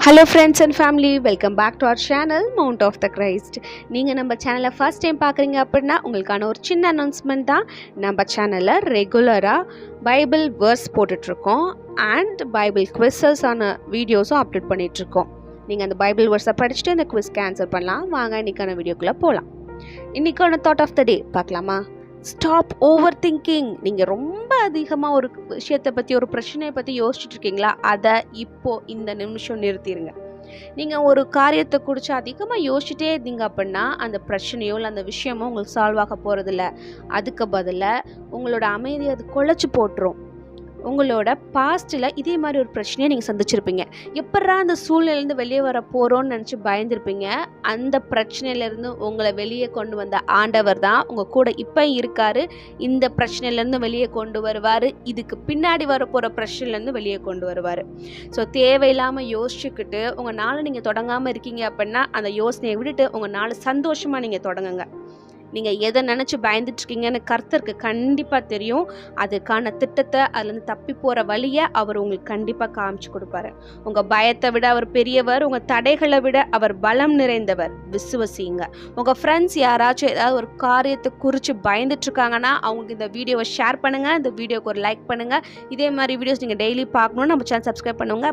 Hello friends and family, welcome back to our channel Mount of the Christ. நீங்கள் நம்ம சேனலை first time பார்க்குறீங்க அப்படின்னா உங்களுக்கான ஒரு சின்ன அனௌன்ஸ்மெண்ட் தான். நம்ம சேனலில் ரெகுலராக பைபிள் வேர்ஸ் போட்டுட்ருக்கோம் அண்ட் பைபிள் குவிஸஸான வீடியோஸும் அப்லோட் பண்ணிகிட்ருக்கோம். நீங்கள் அந்த பைபிள் வேர்ஸை படிச்சுட்டு அந்த குவிஸ்க்கு ஆன்சர் பண்ணலாம். வாங்க இன்றைக்கான வீடியோக்குள்ளே போகலாம். இன்றைக்கான தாட் ஆஃப் த டே பார்க்கலாமா? Stop over thinking. நீங்கள் ரொம்ப அதிகமாக ஒரு விஷயத்தை பற்றி ஒரு பிரச்சனையை பற்றி யோசிச்சுட்டு இருக்கீங்களா? அதை இப்போது இந்த நிமிஷம் நிறுத்திடுங்க. நீங்கள் ஒரு காரியத்தை குறித்து அதிகமாக யோசிச்சுட்டே இருந்தீங்க அப்படின்னா அந்த பிரச்சனையோ இல்லை அந்த விஷயமோ உங்களுக்கு சால்வ் ஆக போகிறதில்ல. அதுக்கு பதிலாக உங்களோட அமைதியை அது குலைச்சி போட்டுரும். உங்களோட பாஸ்ட்டில் இதே மாதிரி ஒரு பிரச்சனையை நீங்கள் சந்திச்சிருப்பீங்க. எப்படா அந்த சூழ்நிலேருந்து வெளியே வர போகிறோன்னு நினச்சி பயந்துருப்பீங்க. அந்த பிரச்சனையிலேருந்து உங்களை வெளியே கொண்டு வந்த ஆண்டவர் தான் உங்கள் கூட இப்போ இருக்கார். இந்த பிரச்சனையிலேருந்து வெளியே கொண்டு வருவார். இதுக்கு பின்னாடி வர போகிற பிரச்சனையிலேருந்து வெளியே கொண்டு வருவார். ஸோ தேவையில்லாமல் யோசிச்சுக்கிட்டு உங்கள் நாளை நீங்கள் தொடங்காமல் இருக்கீங்க அப்படின்னா அந்த யோசனையை விட்டுட்டு உங்கள் நாளை சந்தோஷமாக நீங்கள் தொடங்குங்க. நீங்கள் எதை நினச்சி பயந்துட்டுருக்கீங்கன்னு கர்த்தருக்கு கண்டிப்பாக தெரியும். அதுக்கான திட்டத்தை அதுலேருந்து தப்பி போகிற வழியை அவர் உங்களுக்கு கண்டிப்பாக காமிச்சு கொடுப்பாரு. உங்கள் பயத்தை விட அவர் பெரியவர். உங்கள் தடைகளை விட அவர் பலம் நிறைந்தவர். விசுவசிங்க. உங்கள் ஃப்ரெண்ட்ஸ் யாராச்சும் ஏதாவது ஒரு காரியத்தை குறித்து பயந்துட்டுருக்காங்கன்னா அவங்களுக்கு இந்த வீடியோவை ஷேர் பண்ணுங்கள். இந்த வீடியோக்கு ஒரு லைக் பண்ணுங்கள். இதே மாதிரி வீடியோஸ் நீங்கள் டெய்லி பார்க்கணுன்னு நம்ம சேனல் சப்ஸ்கிரைப் பண்ணுங்க.